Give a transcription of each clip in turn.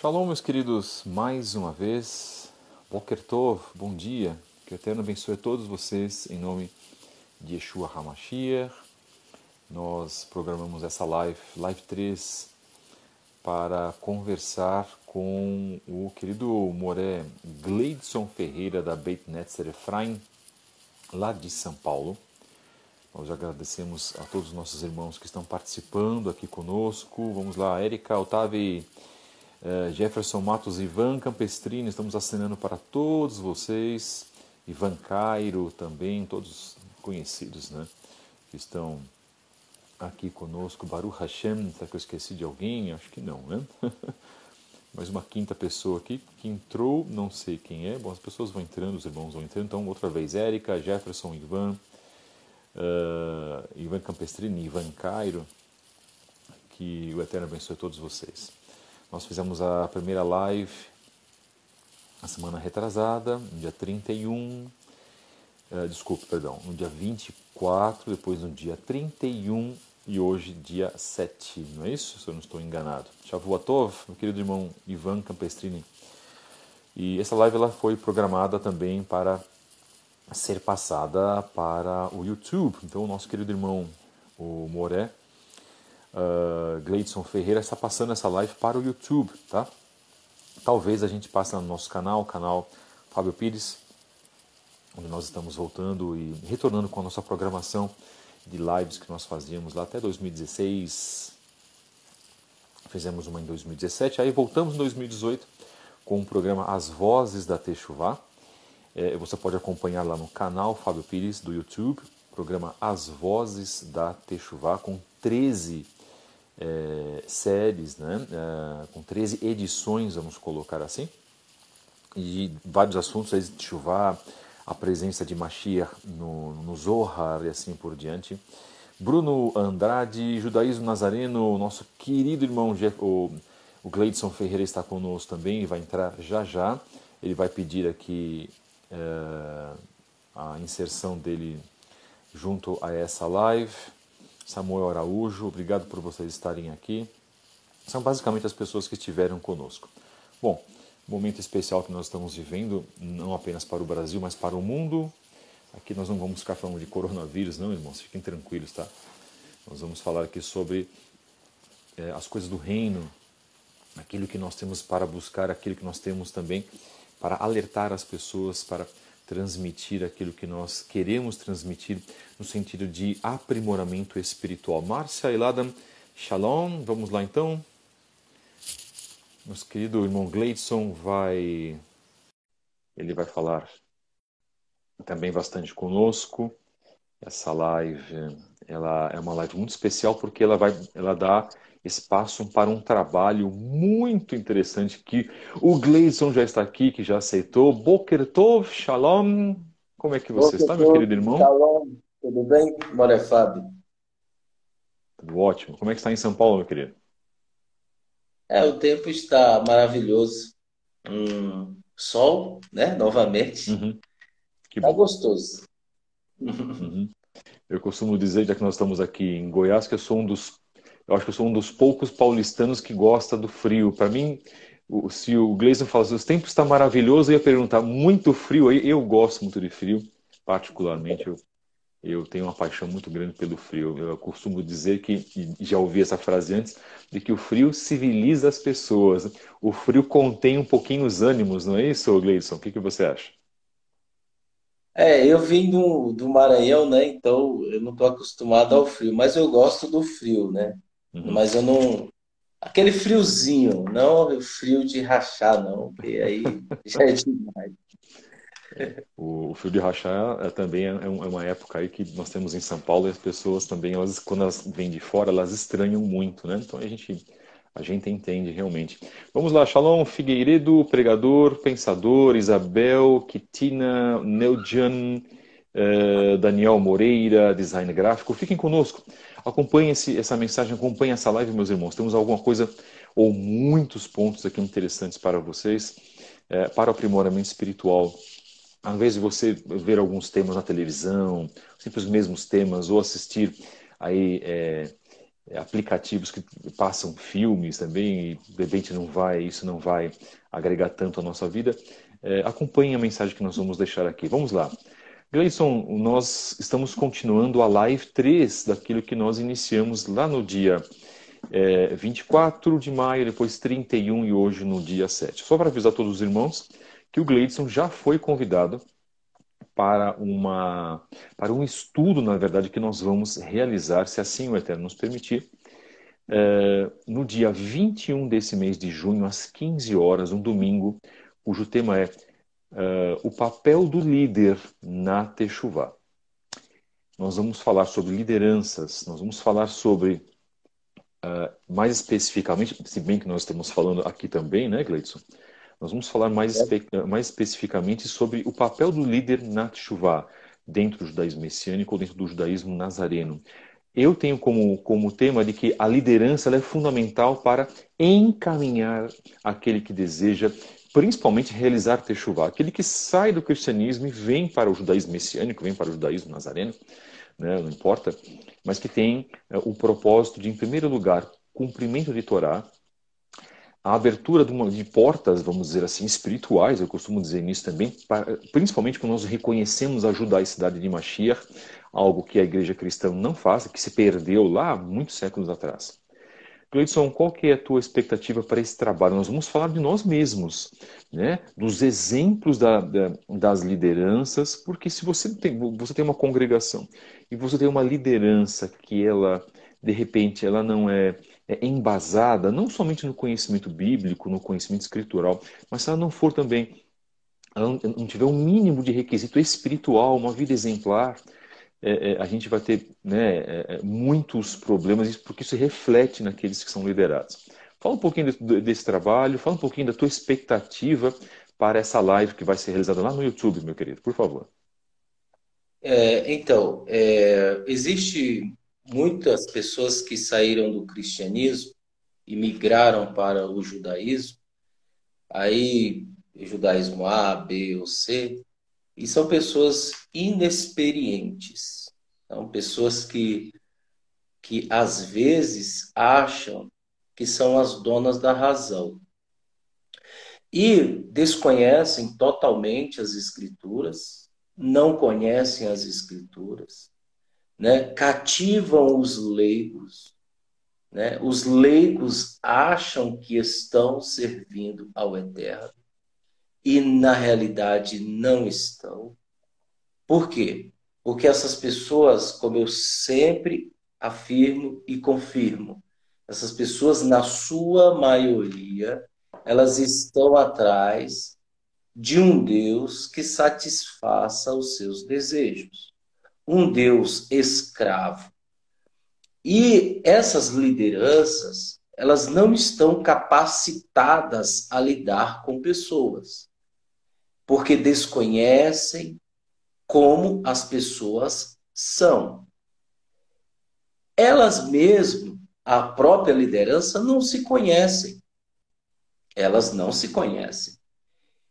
Shalom, meus queridos, mais uma vez. Boker Tov, bom dia. Que o Eterno abençoe a todos vocês em nome de Yeshua HaMashiach. Nós programamos essa live 3, para conversar com o querido Moré Gleidson Ferreira, da Beit Netzer Efraim, lá de São Paulo. Nós agradecemos a todos os nossos irmãos que estão participando aqui conosco. Vamos lá, Érica, Otávio, Jefferson Matos, Ivan Campestrini, estamos assinando para todos vocês. Ivan Cairo também, todos conhecidos, né, que estão aqui conosco. Baruch Hashem, será que eu esqueci de alguém? Acho que não, né? Mais uma quinta pessoa aqui que entrou, não sei quem é. Bom, as pessoas vão entrando, os irmãos vão entrando. Então, outra vez, Érica, Jefferson, Ivan, Ivan Campestrini, Ivan Cairo, que o Eterno abençoe todos vocês. Nós fizemos a primeira live na semana retrasada, no dia 31, no dia 24, depois no dia 31 e hoje dia 7, não é isso? Se eu não estou enganado. Shavuatov, meu querido irmão Ivan Campestrini. E essa live ela foi programada também para ser passada para o YouTube. Então o nosso querido irmão, o Moré, Gleidson Ferreira, está passando essa live para o YouTube, tá? Talvez a gente passe no nosso canal, o canal Fábio Pires, onde nós estamos voltando e retornando com a nossa programação de lives que nós fazíamos lá até 2016. Fizemos uma em 2017, aí voltamos em 2018 com o programa As Vozes da Teshuvá. Você pode acompanhar lá no canal Fábio Pires do YouTube, programa As Vozes da Teshuvá, com 13 séries, né? Com 13 edições, vamos colocar assim, e vários assuntos aí de Teshuvá, a presença de Mashiach no Zohar e assim por diante. Bruno Andrade, Judaísmo Nazareno, nosso querido irmão o Gleidson Ferreira está conosco também, ele vai entrar já já. Ele vai pedir aqui a inserção dele junto a essa live. Samuel Araújo, obrigado por vocês estarem aqui. São basicamente as pessoas que estiveram conosco. Bom, momento especial que nós estamos vivendo, não apenas para o Brasil, mas para o mundo. Aqui nós não vamos ficar falando de coronavírus, não, irmãos, fiquem tranquilos, tá? Nós vamos falar aqui sobre as coisas do reino, aquilo que nós temos para buscar, aquilo que nós temos também para alertar as pessoas, para transmitir aquilo que nós queremos transmitir no sentido de aprimoramento espiritual. Márcia Eladan, Shalom, vamos lá então. Nosso querido irmão Gleidson ele vai falar também bastante conosco. Essa live, ela é uma live muito especial porque ela dá espaço para um trabalho muito interessante que o Gleidson já está aqui, que já aceitou. Boker Tov, Shalom. Como é que você Boker está, meu Tov, querido irmão? Shalom, tudo bem? Moré Fábio. Tudo ótimo. Como é que está em São Paulo, meu querido? O tempo está maravilhoso. Sol, né? Novamente. Uhum, que Tá bom. gostoso. Uhum. Eu costumo dizer, já que nós estamos aqui em Goiás, que eu acho que eu sou um dos poucos paulistanos que gosta do frio. Para mim, se o Gleison fala assim, os tempos está maravilhoso, eu ia perguntar, muito frio aí? Eu gosto muito de frio, particularmente. Eu tenho uma paixão muito grande pelo frio. Eu costumo dizer que, e já ouvi essa frase antes, de que o frio civiliza as pessoas. O frio contém um pouquinho os ânimos, não é isso, Gleison? O que você acha? Eu vim do Maranhão, né? Então eu não estou acostumado ao frio, mas eu gosto do frio, né? Uhum. Mas eu não. Aquele friozinho, não o frio de rachar, não, porque aí já é demais. O frio de rachar também é uma época aí que nós temos em São Paulo e as pessoas também, quando elas vêm de fora, elas estranham muito, né? Então a gente entende realmente. Vamos lá, Shalom Figueiredo, pregador, pensador, Isabel, Kitina, Neudjan, Daniel Moreira, design gráfico. Fiquem conosco. Acompanhem essa mensagem, acompanhem essa live, meus irmãos. Temos alguma coisa ou muitos pontos aqui interessantes para vocês, para o aprimoramento espiritual. Ao invés de você ver alguns temas na televisão, sempre os mesmos temas, ou assistir aí aplicativos que passam filmes também, e de repente isso não vai agregar tanto à nossa vida, acompanhe a mensagem que nós vamos deixar aqui. Vamos lá. Gleison, nós estamos continuando a live 3 daquilo que nós iniciamos lá no dia 24 de maio, depois 31 e hoje no dia 7. Só para avisar todos os irmãos que o Gleison já foi convidado para um estudo, na verdade, que nós vamos realizar, se assim o Eterno nos permitir, no dia 21 desse mês de junho, às 15 horas, um domingo, cujo tema é o papel do líder na Teshuvá. Nós vamos falar sobre lideranças, nós vamos falar sobre, mais especificamente, se bem que nós estamos falando aqui também, né, Gleidson? Nós vamos falar mais especificamente sobre o papel do líder na Teshuvá, dentro do judaísmo messiânico ou dentro do judaísmo nazareno. Eu tenho como tema de que a liderança ela é fundamental para encaminhar aquele que deseja, principalmente, realizar Teshuvá. Aquele que sai do cristianismo e vem para o judaísmo messiânico, vem para o judaísmo nazareno, né, não importa, mas que tem o propósito de, em primeiro lugar, cumprimento de Torá, a abertura de portas, vamos dizer assim, espirituais, eu costumo dizer nisso também, principalmente quando nós reconhecemos a judaicidade de Mashiach, algo que a igreja cristã não faz, que se perdeu lá muitos séculos atrás. Gleidson, qual que é a tua expectativa para esse trabalho? Nós vamos falar de nós mesmos, né? Dos exemplos das lideranças, porque se você tem uma congregação e você tem uma liderança que ela, de repente, ela não é embasada, não somente no conhecimento bíblico, no conhecimento escritural, mas se ela não for também, ela não tiver um mínimo de requisito espiritual, uma vida exemplar, a gente vai ter, né, muitos problemas, porque isso reflete naqueles que são liderados. Fala um pouquinho desse trabalho, fala um pouquinho da tua expectativa para essa live que vai ser realizada lá no YouTube, meu querido, por favor. Então, existe muitas pessoas que saíram do cristianismo e migraram para o judaísmo, aí judaísmo A, B ou C, e são pessoas inexperientes. São pessoas que às vezes acham que são as donas da razão e desconhecem totalmente as escrituras, não conhecem as escrituras, né? Cativam os leigos, né? Os leigos acham que estão servindo ao Eterno e na realidade não estão. Por quê? Porque essas pessoas, como eu sempre afirmo e confirmo, essas pessoas, na sua maioria, elas estão atrás de um Deus que satisfaça os seus desejos. Um Deus escravo. E essas lideranças, elas não estão capacitadas a lidar com pessoas, porque desconhecem como as pessoas são. Elas mesmo, a própria liderança, não se conhecem. Elas não se conhecem.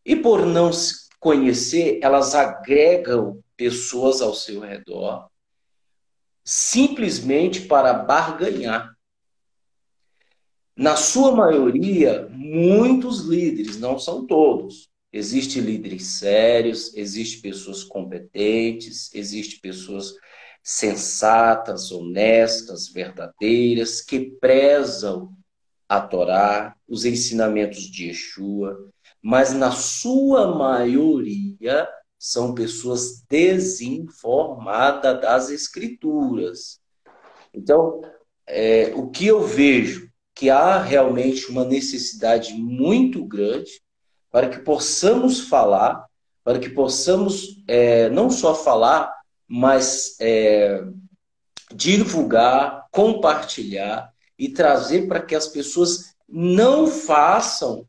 E por não se conhecer, elas agregam pessoas ao seu redor simplesmente para barganhar. Na sua maioria, muitos líderes, não são todos. Existem líderes sérios, existem pessoas competentes, existem pessoas sensatas, honestas, verdadeiras, que prezam a Torá, os ensinamentos de Yeshua, mas na sua maioria são pessoas desinformadas das Escrituras. Então, o que eu vejo que há realmente uma necessidade muito grande para que possamos falar, para que possamos não só falar, mas divulgar, compartilhar e trazer para que as pessoas não façam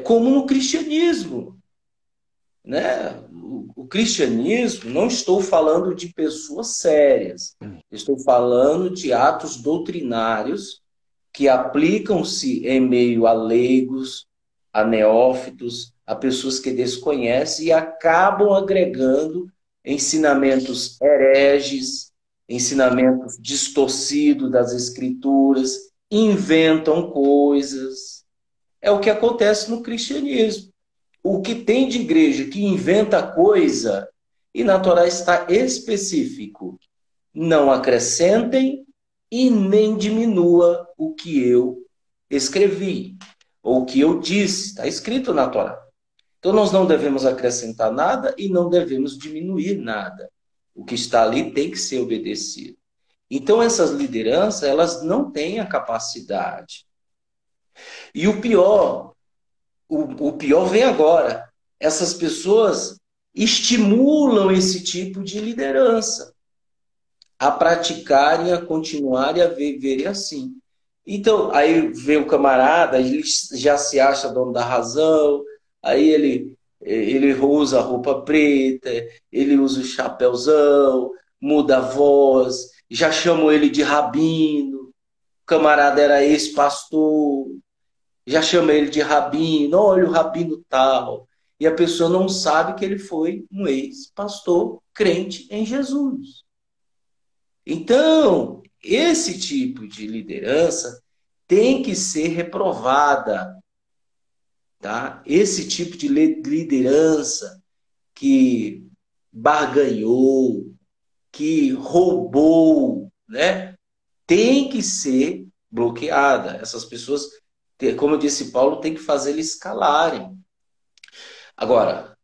como no cristianismo. Né? O cristianismo, não estou falando de pessoas sérias, estou falando de atos doutrinários que aplicam-se em meio a leigos, a neófitos, a pessoas que desconhecem e acabam agregando ensinamentos hereges, ensinamentos distorcidos das Escrituras, inventam coisas. É o que acontece no cristianismo. O que tem de igreja que inventa coisa, e na Torá está específico: não acrescentem e nem diminua o que eu escrevi, ou o que eu disse, está escrito na Torá. Então nós não devemos acrescentar nada e não devemos diminuir nada. O que está ali tem que ser obedecido. Então essas lideranças, elas não têm a capacidade. E o pior vem agora. Essas pessoas estimulam esse tipo de liderança a praticarem, a continuarem a viverem assim. Então, aí vem o camarada, ele já se acha dono da razão, aí ele usa a roupa preta, ele usa o chapéuzão, muda a voz, já chamam ele de rabino, o camarada era ex-pastor, já chama ele de rabino, olha o rabino tal, e a pessoa não sabe que ele foi um ex-pastor crente em Jesus. Então, esse tipo de liderança tem que ser reprovada, tá? Esse tipo de liderança que barganhou, que roubou, né? Tem que ser bloqueada. Essas pessoas, como eu disse, Paulo, tem que fazer eles calarem. Agora,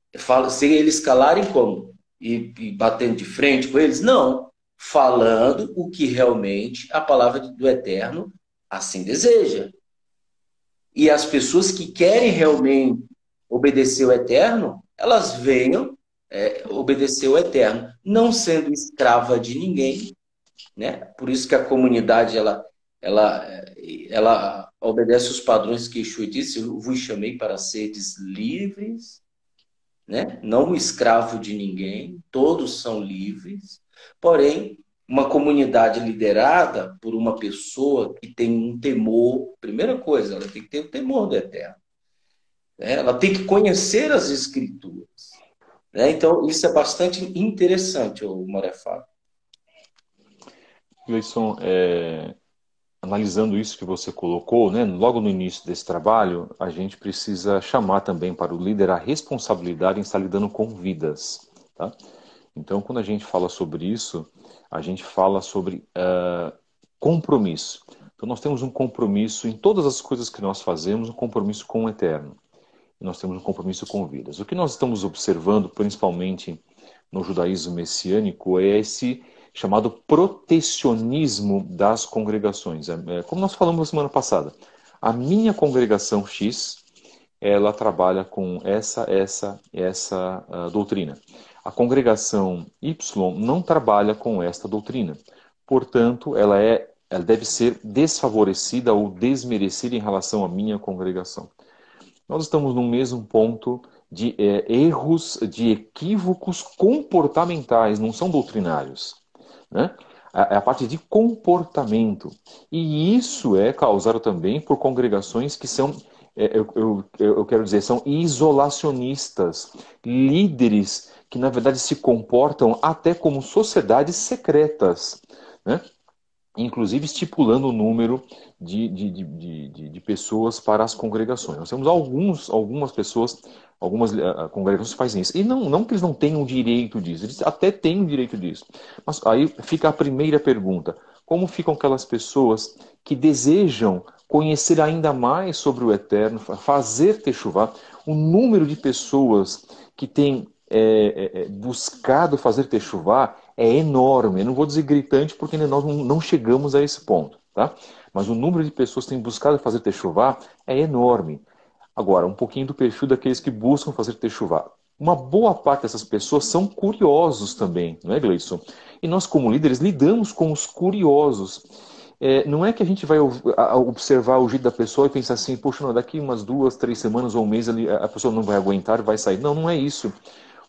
se eles calarem como? E batendo de frente com eles? Não. Falando o que realmente a palavra do Eterno assim deseja. E as pessoas que querem realmente obedecer o Eterno, elas venham obedecer o Eterno, não sendo escrava de ninguém, né? Por isso que a comunidade ela, ela obedece os padrões que Yeshua disse: eu vos chamei para seres livres, né? Não escravo de ninguém, todos são livres. Porém, uma comunidade liderada por uma pessoa que tem um temor, primeira coisa, ela tem que ter o temor do Eterno, né? Ela tem que conhecer as Escrituras, né? Então, isso é bastante interessante, o Morefá. Gleison, analisando isso que você colocou, né, logo no início desse trabalho, a gente precisa chamar também para o líder a responsabilidade em estar lidando com vidas. Tá? Então, quando a gente fala sobre isso, a gente fala sobre compromisso. Então, nós temos um compromisso em todas as coisas que nós fazemos, um compromisso com o Eterno. E nós temos um compromisso com vidas. O que nós estamos observando, principalmente no judaísmo messiânico, é esse chamado protecionismo das congregações. Como nós falamos na semana passada, a minha congregação X, ela trabalha com essa doutrina. A congregação Y não trabalha com esta doutrina. Portanto, ela deve ser desfavorecida ou desmerecida em relação à minha congregação. Nós estamos no mesmo ponto de erros, de equívocos comportamentais, não são doutrinários, né? É a parte de comportamento. E isso é causado também por congregações que são, eu quero dizer, são isolacionistas, líderes que na verdade se comportam até como sociedades secretas, né? Inclusive estipulando o número de pessoas para as congregações. Nós temos algumas pessoas, algumas congregações que fazem isso. E não que eles não tenham direito disso, eles até têm o direito disso. Mas aí fica a primeira pergunta: como ficam aquelas pessoas que desejam conhecer ainda mais sobre o Eterno, fazer techuvá? O número de pessoas que têm buscado fazer techuvá é enorme. Eu não vou dizer gritante porque nós não chegamos a esse ponto, tá? Mas o número de pessoas que têm buscado fazer techuvá é enorme. Agora, um pouquinho do perfil daqueles que buscam fazer techuvá. Uma boa parte dessas pessoas são curiosos também, não é, Gleison? E nós, como líderes, lidamos com os curiosos. Não é que a gente vai observar o jeito da pessoa e pensar assim, poxa, não, daqui umas 2, 3 semanas ou um mês a pessoa não vai aguentar e vai sair. Não, não é isso.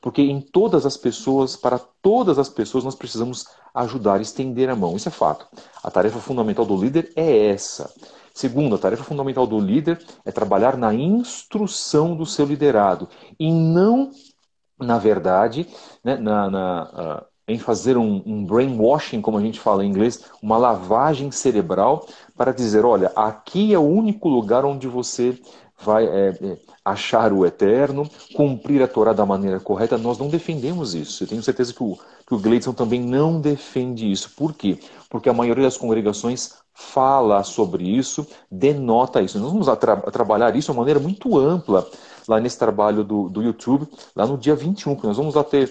Porque em todas as pessoas, para todas as pessoas, nós precisamos ajudar, estender a mão. Isso é fato. A tarefa fundamental do líder é essa. Segundo, a tarefa fundamental do líder é trabalhar na instrução do seu liderado. E não, na verdade, né, em fazer um brainwashing, como a gente fala em inglês, uma lavagem cerebral para dizer, olha, aqui é o único lugar onde você vai achar o eterno, cumprir a Torá da maneira correta. Nós não defendemos isso. Eu tenho certeza que o Gleidson também não defende isso. Por quê? Porque a maioria das congregações fala sobre isso, denota isso. Nós vamos trabalhar isso de uma maneira muito ampla lá nesse trabalho do YouTube, lá no dia 21, que nós vamos lá ter,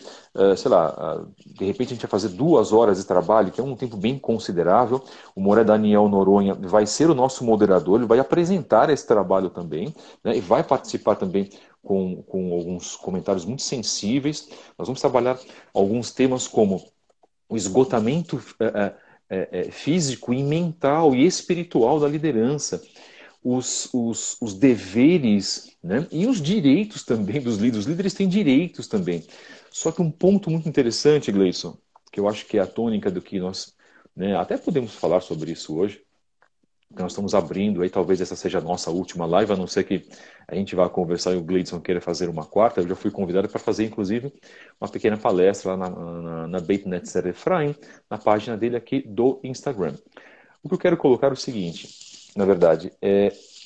sei lá, de repente a gente vai fazer 2 horas de trabalho, que é um tempo bem considerável. O Moré Daniel Noronha vai ser o nosso moderador, ele vai apresentar esse trabalho também, né, e vai participar também com alguns comentários muito sensíveis. Nós vamos trabalhar alguns temas como o esgotamento físico e mental e espiritual da liderança, os deveres, né, e os direitos também dos líderes. Os líderes têm direitos também. Só que um ponto muito interessante, Gleison, que eu acho que é a tônica do que nós, né, até podemos falar sobre isso hoje, que nós estamos abrindo, aí talvez essa seja a nossa última live, a não ser que a gente vá conversar e o Gleidson queira fazer uma quarta. Eu já fui convidado para fazer, inclusive, uma pequena palestra lá na Beit Netzer Efraim, na página dele aqui do Instagram. O que eu quero colocar é o seguinte, na verdade,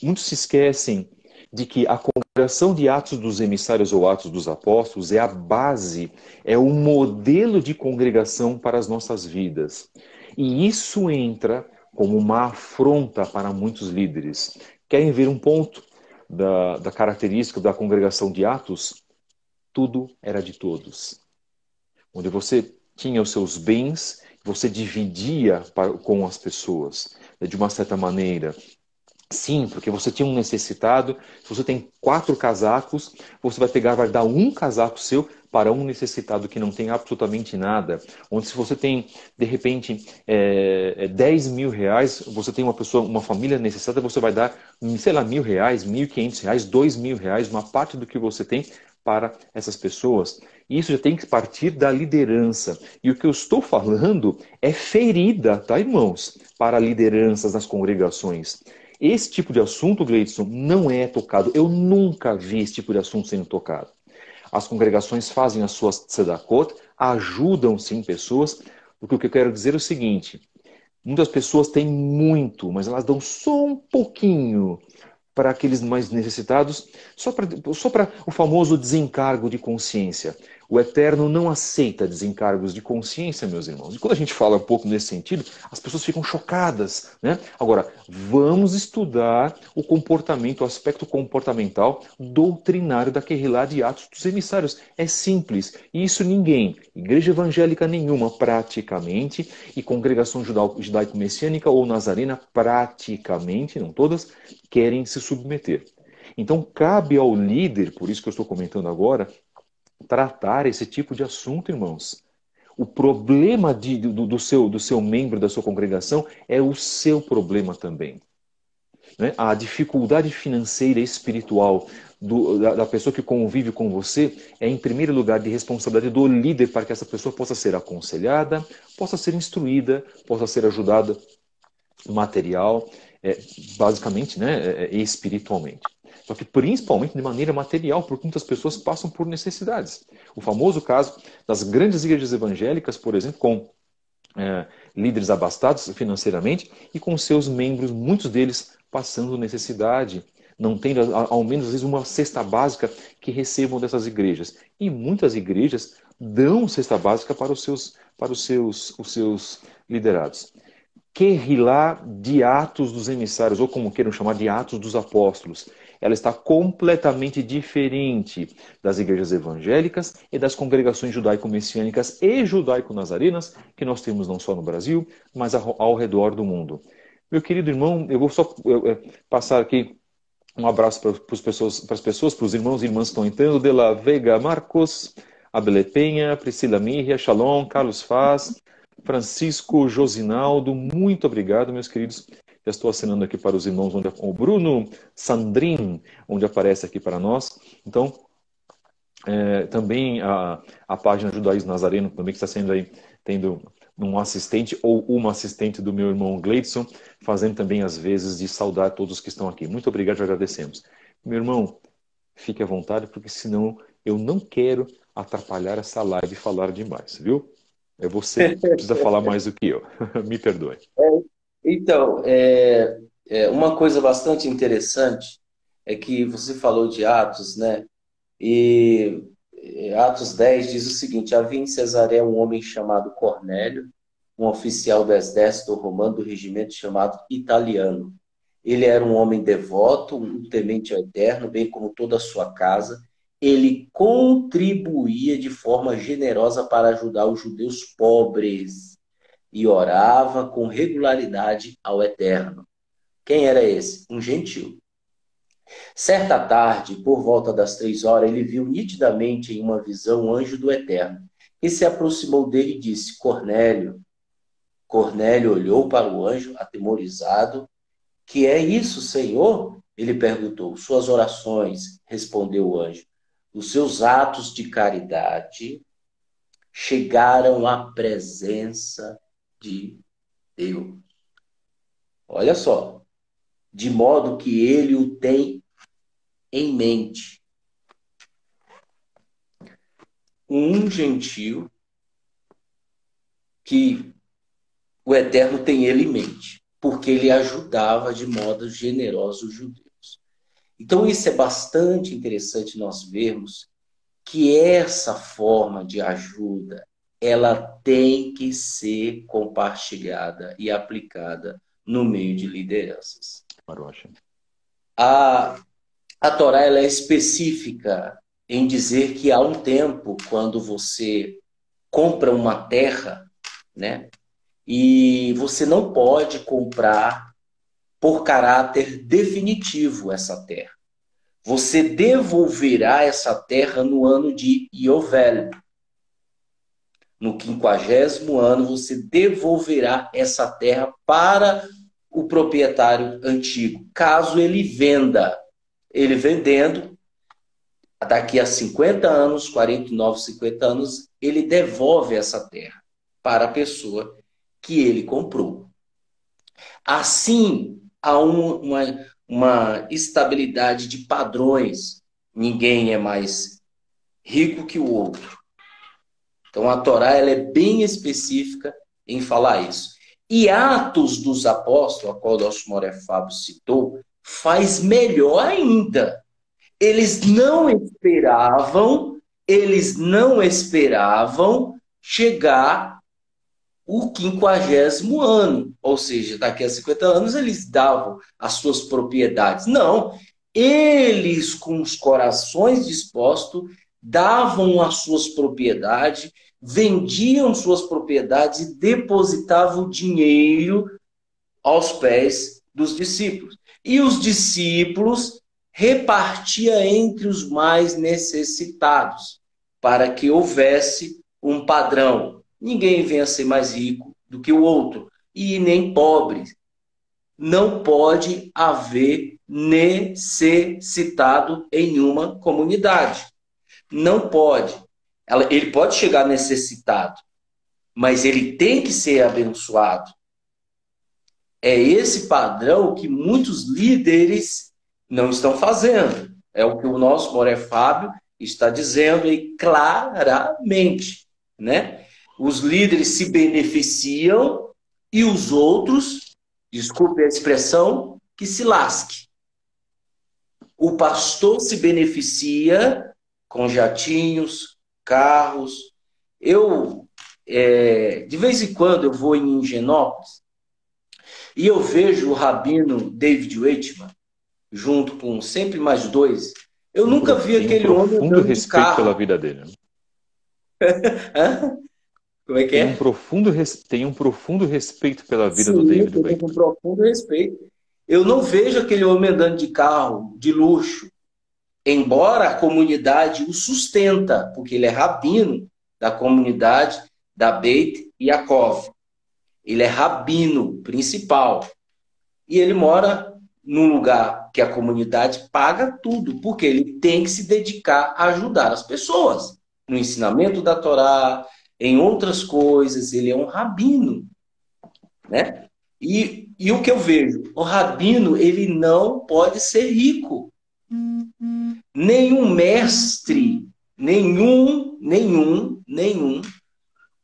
muitos se esquecem de que a congregação de Atos dos Emissários ou Atos dos Apóstolos é a base, é o modelo de congregação para as nossas vidas. E isso entra como uma afronta para muitos líderes. Querem ver um ponto da característica da congregação de Atos? Tudo era de todos. Onde você tinha os seus bens, você dividia com as pessoas, de uma certa maneira. Sim, porque você tinha um necessitado. Se você tem 4 casacos, você vai pegar, vai dar um casaco seu para um necessitado que não tem absolutamente nada. Onde se você tem, de repente, 10 mil reais, você tem uma pessoa, uma família necessitada, você vai dar, sei lá, R$ 1.000, R$ 1.500, R$ 2.000, uma parte do que você tem para essas pessoas. E isso já tem que partir da liderança. E o que eu estou falando é ferida, tá, irmãos? Para lideranças nas congregações. Esse tipo de assunto, Gleidson, não é tocado. Eu nunca vi esse tipo de assunto sendo tocado. As congregações fazem as suas tzedakot, ajudam sim pessoas. O que eu quero dizer é o seguinte: muitas pessoas têm muito, mas elas dão só um pouquinho para aqueles mais necessitados, só para o famoso desencargo de consciência. O Eterno não aceita desencargos de consciência, meus irmãos. E quando a gente fala um pouco nesse sentido, as pessoas ficam chocadas, né? Agora, vamos estudar o comportamento, o aspecto comportamental doutrinário da Querrilá de Atos dos Emissários. É simples. E isso ninguém, igreja evangélica nenhuma praticamente, e congregação judaico-messiânica ou nazarena praticamente, não todas, querem se submeter. Então, cabe ao líder, por isso que eu estou comentando agora, tratar esse tipo de assunto, irmãos. O problema do seu membro da sua congregação é o seu problema também. Né? A dificuldade financeira e espiritual da pessoa que convive com você é, em primeiro lugar, de responsabilidade do líder para que essa pessoa possa ser aconselhada, possa ser instruída, possa ser ajudada material, basicamente, né, espiritualmente. Só que principalmente de maneira material, porque muitas pessoas passam por necessidades. O famoso caso das grandes igrejas evangélicas, por exemplo, com líderes abastados financeiramente e com seus membros, muitos deles passando necessidade, não tendo ao menos às vezes uma cesta básica que recebam dessas igrejas. E muitas igrejas dão cesta básica para os seus liderados. Querrilá de Atos dos Emissários, ou como queiram chamar, de Atos dos Apóstolos. Ela está completamente diferente das igrejas evangélicas e das congregações judaico-messiânicas e judaico-nazarenas que nós temos não só no Brasil, mas ao redor do mundo. Meu querido irmão, eu vou só passar aqui um abraço para as pessoas, para os irmãos e irmãs que estão entrando. De la Vega Marcos, Abele Penha, Priscila Mirria, Shalom, Carlos Faz, Francisco Josinaldo, muito obrigado, meus queridos. Já estou assinando aqui para os irmãos, o Bruno Sandrin, onde aparece aqui para nós. Então, também a página Judaísmo Nazareno, também que está sendo aí, tendo um assistente ou uma assistente do meu irmão Gleidson, fazendo também as vezes de saudar todos que estão aqui. Muito obrigado e agradecemos. Meu irmão, fique à vontade, porque senão eu não quero atrapalhar essa live e falar demais, viu? É você que precisa falar mais do que eu. Me perdoe. Então, uma coisa bastante interessante é que você falou de Atos, né? E Atos 10 diz o seguinte: havia em Cesareia um homem chamado Cornélio, um oficial do exército romano do regimento chamado Italiano. Ele era um homem devoto, um temente ao Eterno, bem como toda a sua casa. Ele contribuía de forma generosa para ajudar os judeus pobres e orava com regularidade ao Eterno. Quem era esse? Um gentil. Certa tarde, por volta das 3 horas, ele viu nitidamente em uma visão um anjo do Eterno, que se aproximou dele e disse: Cornélio. Cornélio olhou para o anjo, atemorizado. Que é isso, Senhor? Ele perguntou. Suas orações, respondeu o anjo. Os seus atos de caridade chegaram à presença de Deus. Olha só, de modo que ele o tem em mente. Um gentio que o Eterno tem ele em mente, porque ele ajudava de modo generoso os judeus. Então, isso é bastante interessante nós vermos que essa forma de ajuda, ela tem que ser compartilhada e aplicada no meio de lideranças. Marocha. A Torá ela é específica em dizer que há um tempo, quando você compra uma terra, né, e você não pode comprar por caráter definitivo essa terra. Você devolverá essa terra no ano de Iovel. No 50º ano, você devolverá essa terra para o proprietário antigo, caso ele venda. Ele vendendo, daqui a 50 anos, 49, 50 anos, ele devolve essa terra para a pessoa que ele comprou. Assim, há uma estabilidade de padrões. Ninguém é mais rico que o outro. Então, a Torá ela é bem específica em falar isso. E Atos dos Apóstolos, a qual o nosso Moré Fábio citou, faz melhor ainda. Eles não esperavam chegar o 50º ano. Ou seja, daqui a 50 anos eles davam as suas propriedades. Não. Eles, com os corações dispostos, davam as suas propriedades, vendiam suas propriedades e depositavam o dinheiro aos pés dos discípulos. E os discípulos repartiam entre os mais necessitados, para que houvesse um padrão. Ninguém venha a ser mais rico do que o outro, e nem pobre. Não pode haver necessitado em uma comunidade. Não pode. Ele pode chegar necessitado, mas ele tem que ser abençoado. É esse padrão que muitos líderes não estão fazendo. É o que o nosso Moré Fábio está dizendo aí claramente, né? Os líderes se beneficiam e os outros, desculpe a expressão, que se lasque. O pastor se beneficia com jatinhos, carros. De vez em quando, eu vou em Higienópolis e eu vejo o rabino David Weitman, junto com sempre mais dois. Eu nunca vi aquele homem andando de carro. Tem um profundo respeito pela vida dele. Como é que é? Tem um profundo respeito pela vida do David Weitman. Tem um profundo respeito. Eu não vejo aquele homem andando de carro de luxo, embora a comunidade o sustenta, porque ele é rabino da comunidade da Beit Yaakov. Ele é rabino principal. E ele mora num lugar que a comunidade paga tudo, porque ele tem que se dedicar a ajudar as pessoas. No ensinamento da Torá, em outras coisas, ele é um rabino, né? E o que eu vejo? O rabino, ele não pode ser rico. Nenhum mestre, nenhum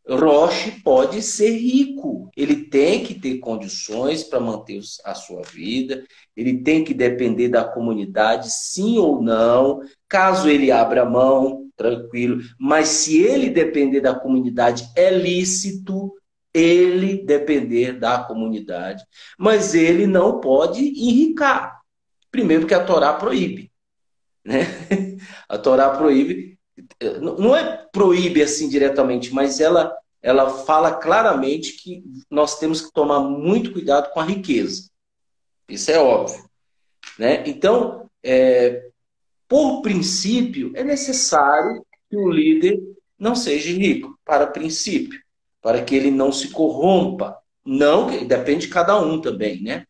Roche pode ser rico, ele tem que ter condições para manter a sua vida, ele tem que depender da comunidade, sim ou não. Caso ele abra mão, tranquilo, mas se ele depender da comunidade, é lícito ele depender da comunidade, mas ele não pode enricar. Primeiro que a Torá proíbe, né? A Torá proíbe, não é proíbe assim diretamente, mas ela fala claramente que nós temos que tomar muito cuidado com a riqueza. Isso é óbvio, né? Então, por princípio, é necessário que o líder não seja rico, para princípio, para que ele não se corrompa. Não, depende de cada um também, né?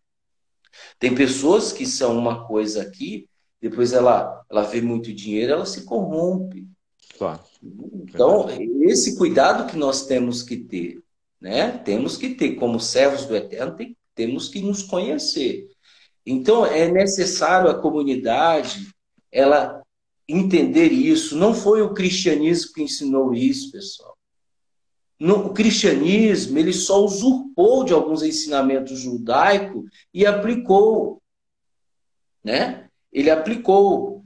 Tem pessoas que são uma coisa aqui, depois ela vê muito dinheiro, ela se corrompe. Claro, Então, verdade. esse cuidado que nós temos que ter, né? Temos que ter, como servos do Eterno, temos que nos conhecer. Então, é necessário a comunidade, ela entender isso. Não foi o cristianismo que ensinou isso, pessoal. O cristianismo, ele só usurpou de alguns ensinamentos judaicos e aplicou, né? Ele aplicou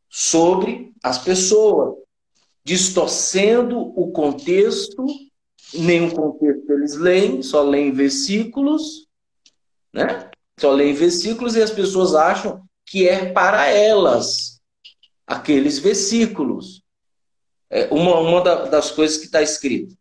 sobre as pessoas, distorcendo o contexto, nenhum contexto eles leem, só leem versículos, né? Só leem versículos e as pessoas acham que é para elas aqueles versículos. Uma das coisas que está escrito: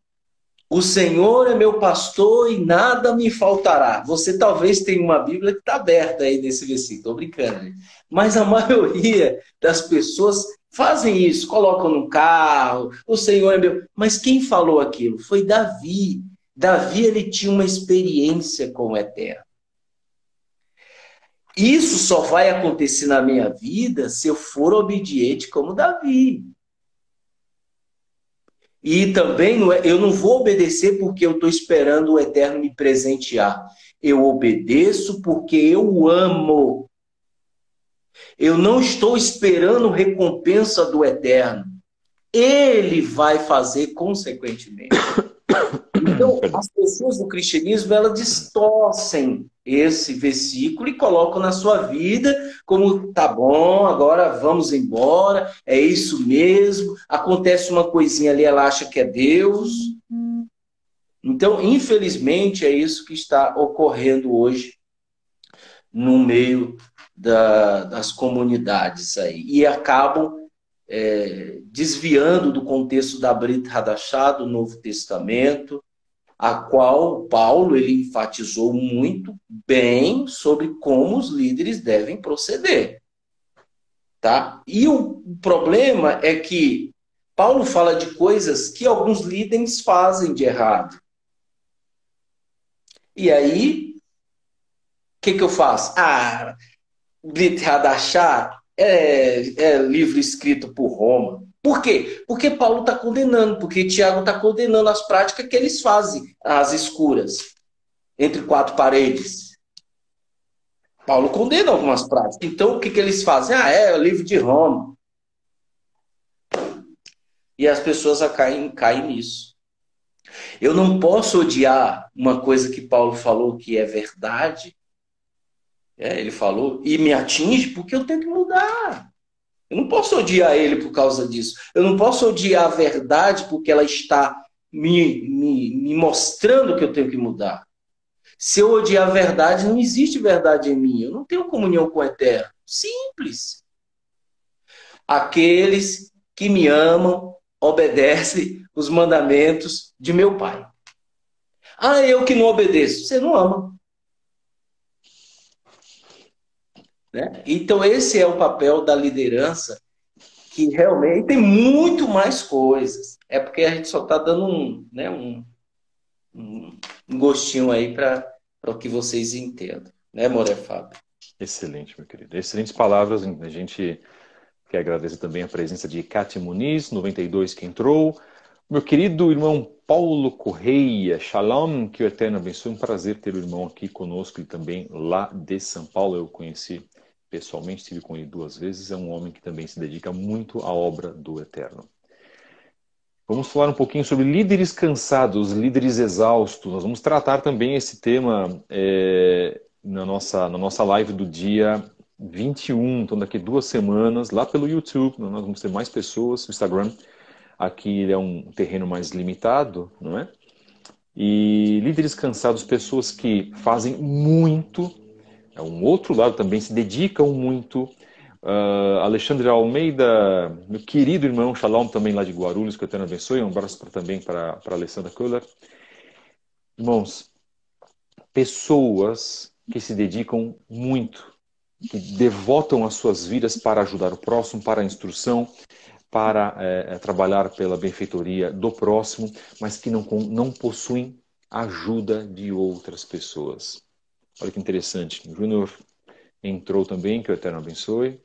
o Senhor é meu pastor e nada me faltará. Você talvez tenha uma Bíblia que está aberta aí nesse versículo, estou brincando, gente. Mas a maioria das pessoas fazem isso, colocam no carro, o Senhor é meu. Mas quem falou aquilo? Foi Davi. Davi, ele tinha uma experiência com o Eterno. Isso só vai acontecer na minha vida se eu for obediente como Davi. E também eu não vou obedecer porque eu estou esperando o Eterno me presentear. Eu obedeço porque eu o amo. Eu não estou esperando recompensa do Eterno. Ele vai fazer consequentemente. Então, as pessoas do cristianismo, elas distorcem esse versículo e colocam na sua vida como, tá bom, agora vamos embora, é isso mesmo, acontece uma coisinha ali, ela acha que é Deus. Então, infelizmente, é isso que está ocorrendo hoje no meio das comunidades aí. E acabam desviando do contexto da Brit Hadashah, do Novo Testamento, a qual Paulo ele enfatizou muito bem sobre como os líderes devem proceder. Tá? E o problema é que Paulo fala de coisas que alguns líderes fazem de errado. E aí, o que eu faço? Brit Hadashah é livro escrito por Roma. Por quê? Porque Paulo está condenando, porque Tiago está condenando as práticas que eles fazem, às escuras, entre quatro paredes. Paulo condena algumas práticas. Então, o que eles fazem? É o livro de Roma. E as pessoas caem nisso. Eu não posso odiar uma coisa que Paulo falou que é verdade, ele falou, e me atinge, porque eu tenho que mudar. Eu não posso odiar ele por causa disso. Eu não posso odiar a verdade porque ela está me mostrando que eu tenho que mudar. Se eu odiar a verdade, não existe verdade em mim. Eu não tenho comunhão com o Eterno. Simples. Aqueles que me amam obedecem os mandamentos de meu Pai. Eu que não obedeço. Você não ama. Né? Então, esse é o papel da liderança, que realmente tem muito mais coisas. É porque a gente só está dando um gostinho aí para que vocês entendam. Né, Moré Fábio? Excelente, meu querido. Excelentes palavras. A gente quer agradecer também a presença de Cátia Muniz, 92, que entrou. Meu querido irmão Paulo Correia, Shalom, que o Eterno abençoe. Um prazer ter o irmão aqui conosco, e também lá de São Paulo. Eu conheci pessoalmente, estive com ele 2 vezes. É um homem que também se dedica muito à obra do Eterno. Vamos falar um pouquinho sobre líderes cansados, líderes exaustos. Nós vamos tratar também esse tema na nossa live do dia 21, então daqui 2 semanas, lá pelo YouTube. Nós vamos ter mais pessoas no Instagram. Aqui é um terreno mais limitado, não é? E líderes cansados, pessoas que fazem muito, é um outro lado também, se dedicam muito. Alexandre Almeida, meu querido irmão, Shalom também lá de Guarulhos, que o Eterno abençoe. Um abraço também para Alessandra Köhler. Irmãos, pessoas que se dedicam muito, que devotam as suas vidas para ajudar o próximo, para a instrução, para trabalhar pela benfeitoria do próximo, mas que não possuem ajuda de outras pessoas. Olha que interessante. O Júnior entrou também, que o Eterno abençoe.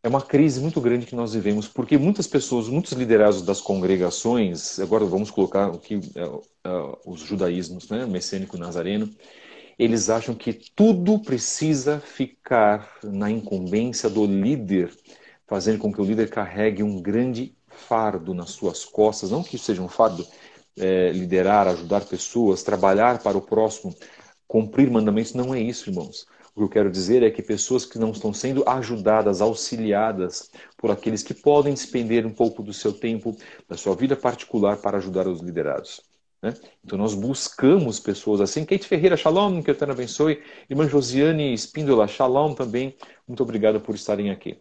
É uma crise muito grande que nós vivemos, porque muitas pessoas, muitos liderados das congregações, agora vamos colocar aqui os judaísmos, né, messiânico e nazareno, eles acham que tudo precisa ficar na incumbência do líder, fazendo com que o líder carregue um grande fardo nas suas costas. Não que isso seja um fardo, liderar, ajudar pessoas, trabalhar para o próximo, cumprir mandamentos, não é isso, irmãos. O que eu quero dizer é que pessoas que não estão sendo ajudadas, auxiliadas por aqueles que podem despender um pouco do seu tempo, da sua vida particular para ajudar os liderados. Né? Então nós buscamos pessoas assim. Kate Ferreira, Shalom, que o Eterno abençoe. Irmã Josiane Espíndola, Shalom também. Muito obrigado por estarem aqui.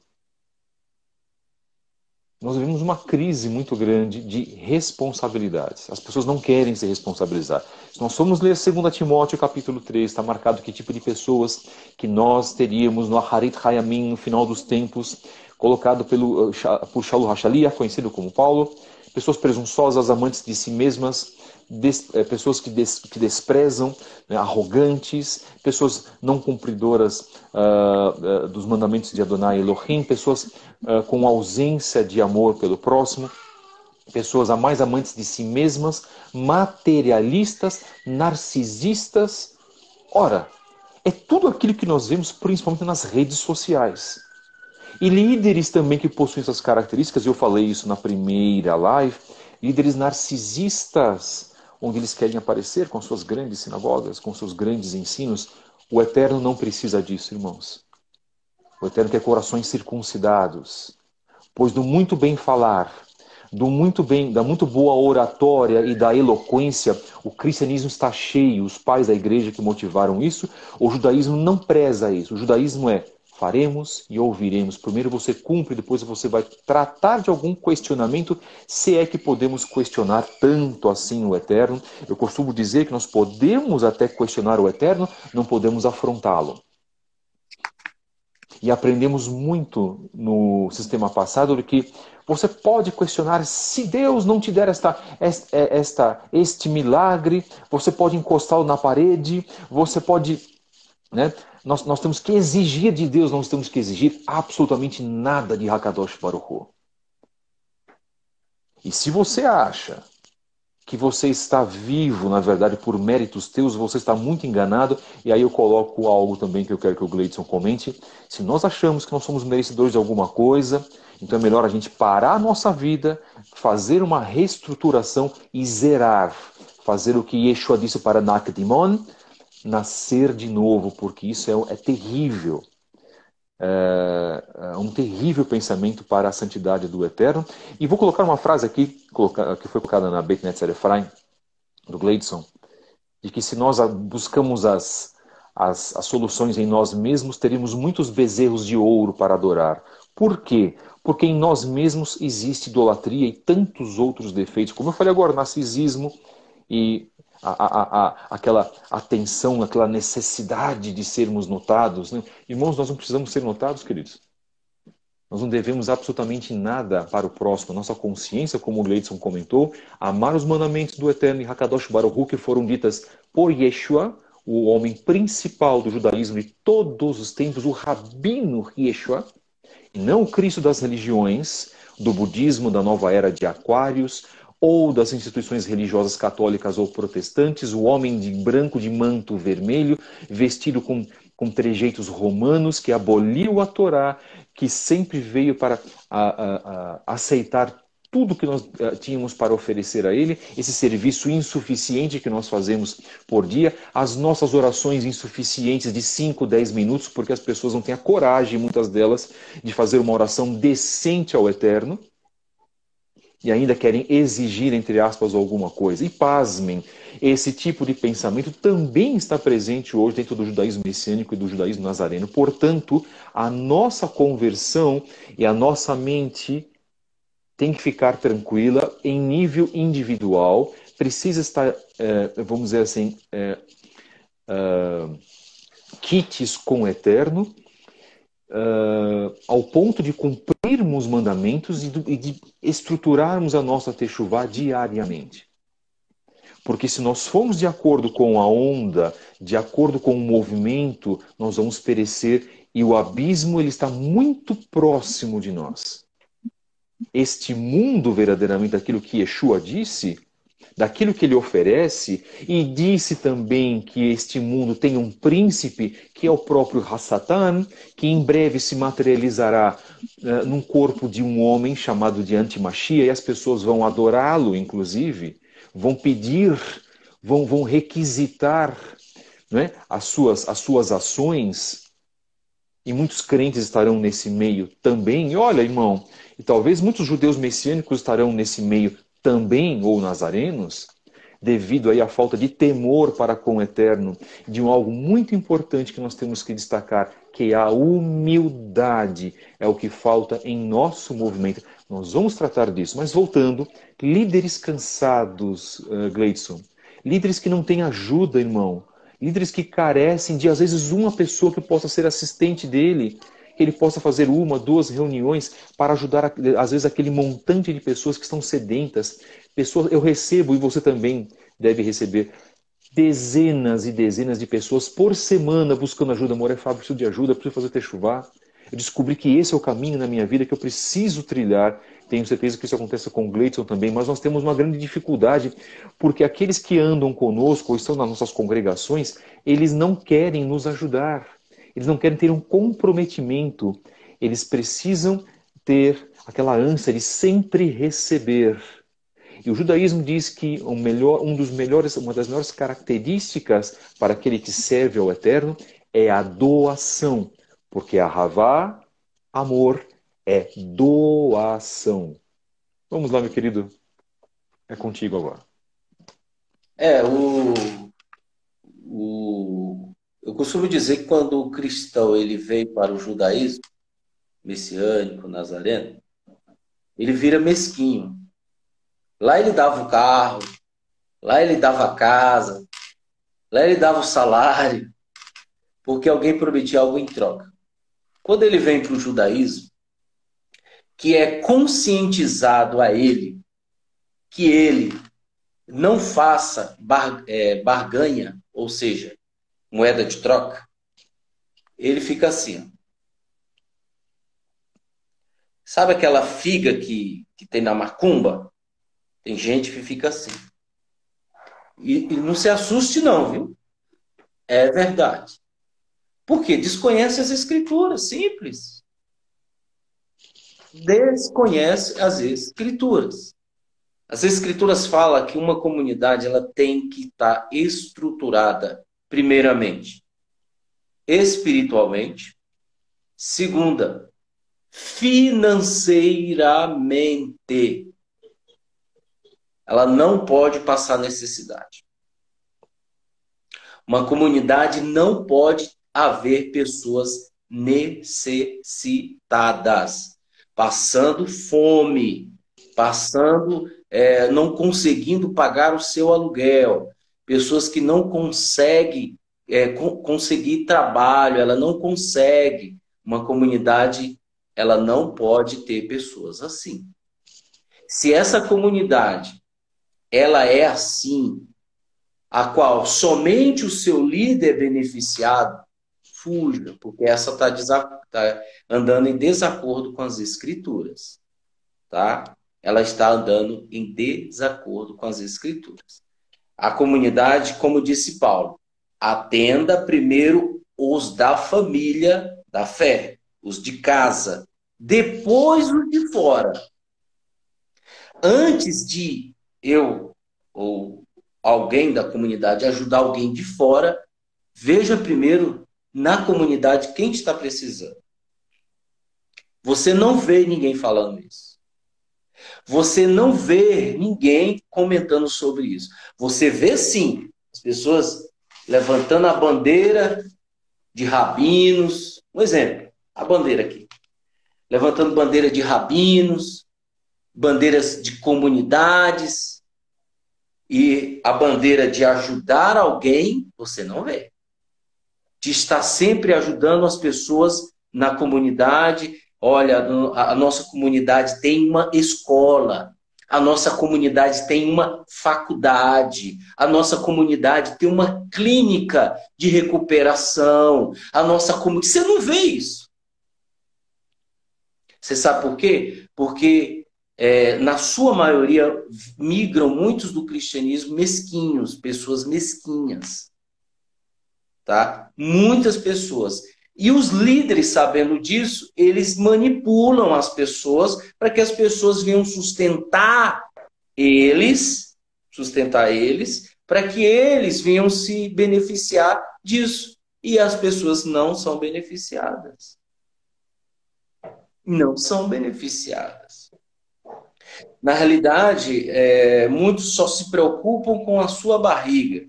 Nós vivemos uma crise muito grande de responsabilidades. As pessoas não querem se responsabilizar. Se nós formos ler 2 Timóteo capítulo 3, está marcado que tipo de pessoas que nós teríamos no Aharit Hayamim, no final dos tempos, colocado por Shaul HaShaliach, conhecido como Paulo. Pessoas presunçosas, amantes de si mesmas, pessoas que desprezam, né, arrogantes, pessoas não cumpridoras dos mandamentos de Adonai Elohim, pessoas com ausência de amor pelo próximo, pessoas mais amantes de si mesmas, materialistas, narcisistas. Ora, é tudo aquilo que nós vemos principalmente nas redes sociais. E líderes também que possuem essas características, eu falei isso na primeira live, líderes narcisistas, onde eles querem aparecer com suas grandes sinagogas, com seus grandes ensinos. O Eterno não precisa disso, irmãos. O Eterno quer corações circuncidados, pois do muito bem falar, da muito boa oratória e da eloquência, o cristianismo está cheio. Os pais da igreja que motivaram isso, o judaísmo não preza isso. O judaísmo é: faremos e ouviremos. Primeiro você cumpre, depois você vai tratar de algum questionamento, se é que podemos questionar tanto assim o Eterno. Eu costumo dizer que nós podemos até questionar o Eterno, não podemos afrontá-lo. E aprendemos muito no sistema passado de que você pode questionar: se Deus não te der este milagre, você pode encostá-lo na parede, você pode... Né? Nós temos que exigir de Deus, nós temos que exigir absolutamente nada de Hakadosh Baruch Hu. E se você acha que você está vivo, na verdade, por méritos teus, você está muito enganado. E aí eu coloco algo também que eu quero que o Gleidson comente. Se nós achamos que nós somos merecedores de alguma coisa, então é melhor a gente parar a nossa vida, fazer uma reestruturação e zerar. Fazer o que Yeshua disse para Nakdimon: nascer de novo, porque isso é terrível. É um terrível pensamento para a santidade do Eterno. E vou colocar uma frase aqui, que foi colocada na Beit Netzer Efraim, do Gleidson, de que se nós buscamos as soluções em nós mesmos, teríamos muitos bezerros de ouro para adorar. Por quê? Porque em nós mesmos existe idolatria e tantos outros defeitos. Como eu falei agora, narcisismo e aquela atenção, aquela necessidade de sermos notados. Né? Irmãos, nós não precisamos ser notados, queridos. Nós não devemos absolutamente nada para o próximo. Nossa consciência, como o Gleidson comentou, amar os mandamentos do Eterno e Hakadosh Baruch Hu, que foram ditas por Yeshua, o homem principal do judaísmo de todos os tempos, o Rabino Yeshua, e não o Cristo das religiões, do budismo, da nova era de Aquários, ou das instituições religiosas católicas ou protestantes, o homem de branco de manto vermelho, vestido com trejeitos romanos, que aboliu a Torá, que sempre veio para aceitar tudo que nós tínhamos para oferecer a Ele, esse serviço insuficiente que nós fazemos por dia, as nossas orações insuficientes de 5, 10 minutos, porque as pessoas não têm a coragem, muitas delas, de fazer uma oração decente ao Eterno, e ainda querem exigir, entre aspas, alguma coisa. E pasmem, esse tipo de pensamento também está presente hoje dentro do judaísmo messiânico e do judaísmo nazareno. Portanto, a nossa conversão e a nossa mente tem que ficar tranquila em nível individual, precisa estar, vamos dizer assim, quites com o Eterno, ao ponto de cumprirmos os mandamentos e de estruturarmos a nossa techuvá diariamente. Porque se nós formos de acordo com a onda, de acordo com o movimento, nós vamos perecer e o abismo ele está muito próximo de nós. Este mundo, verdadeiramente, daquilo que Yeshua disse, daquilo que ele oferece, e disse também que este mundo tem um príncipe, que é o próprio Hassatan, que em breve se materializará num corpo de um homem chamado de Antimachia, e as pessoas vão adorá-lo, inclusive, vão pedir, vão requisitar, né, as suas ações, e muitos crentes estarão nesse meio também. E olha, irmão, e talvez muitos judeus messiânicos estarão nesse meio também, ou nazarenos, devido aí à falta de temor para com o Eterno, de algo muito importante que nós temos que destacar, que a humildade é o que falta em nosso movimento. Nós vamos tratar disso, mas voltando, líderes cansados, Gleidson, líderes que não têm ajuda, irmão, líderes que carecem de, às vezes, uma pessoa que possa ser assistente dele, que ele possa fazer 1, 2 reuniões para ajudar, às vezes, aquele montante de pessoas que estão sedentas. Pessoas, eu recebo, e você também deve receber, dezenas e dezenas de pessoas por semana buscando ajuda. Amor, Fábio, preciso de ajuda, preciso fazer techuvá. Eu descobri que esse é o caminho na minha vida que eu preciso trilhar. Tenho certeza que isso acontece com o Gleidson também, mas nós temos uma grande dificuldade, porque aqueles que andam conosco ou estão nas nossas congregações, eles não querem nos ajudar. Eles não querem ter um comprometimento. Eles precisam ter aquela ânsia de sempre receber. E o judaísmo diz que uma das melhores características para aquele que serve ao Eterno é a doação. Porque a Havá, amor, é doação. Vamos lá, meu querido. É contigo agora. Eu costumo dizer que quando o cristão ele veio para o judaísmo messiânico, nazareno, ele vira mesquinho. Lá ele dava o carro, lá ele dava a casa, lá ele dava o salário, porque alguém prometia algo em troca. Quando ele vem para o judaísmo, que é conscientizado a ele que ele não faça barganha, ou seja, moeda de troca, ele fica assim. Sabe aquela figa que tem na macumba? Tem gente que fica assim. E não se assuste não, viu? É verdade. Por quê? Desconhece as escrituras, simples. Desconhece as escrituras. As escrituras falam que uma comunidade ela tem que estar estruturada, primeiramente, espiritualmente, segunda, financeiramente. Ela não pode passar necessidade. Uma comunidade não pode haver pessoas necessitadas, passando fome, não conseguindo pagar o seu aluguel, pessoas que não conseguem conseguir trabalho, ela não consegue. Uma comunidade, ela não pode ter pessoas assim. Se essa comunidade, ela é assim, a qual somente o seu líder é beneficiado, fuja, porque essa está andando em desacordo com as escrituras, tá? Ela está andando em desacordo com as escrituras. A comunidade, como disse Paulo, atenda primeiro os da família da fé, os de casa, depois os de fora. Antes de eu ou alguém da comunidade ajudar alguém de fora, veja primeiro na comunidade quem está precisando. Você não vê ninguém falando isso. Você não vê ninguém comentando sobre isso. Você vê sim as pessoas levantando a bandeira de rabinos. Um exemplo, a bandeira aqui. Levantando bandeira de rabinos, bandeiras de comunidades e a bandeira de ajudar alguém, você não vê. De estar sempre ajudando as pessoas na comunidade. Olha, a nossa comunidade tem uma escola, a nossa comunidade tem uma faculdade, a nossa comunidade tem uma clínica de recuperação, a nossa comunidade. Você não vê isso. Você sabe por quê? Porque, na sua maioria, migram muitos do cristianismo mesquinhos, pessoas mesquinhas. Tá? Muitas pessoas. E os líderes, sabendo disso, eles manipulam as pessoas para que as pessoas venham sustentar eles, para que eles venham se beneficiar disso. E as pessoas não são beneficiadas. Não são beneficiadas. Na realidade, muitos só se preocupam com a sua barriga.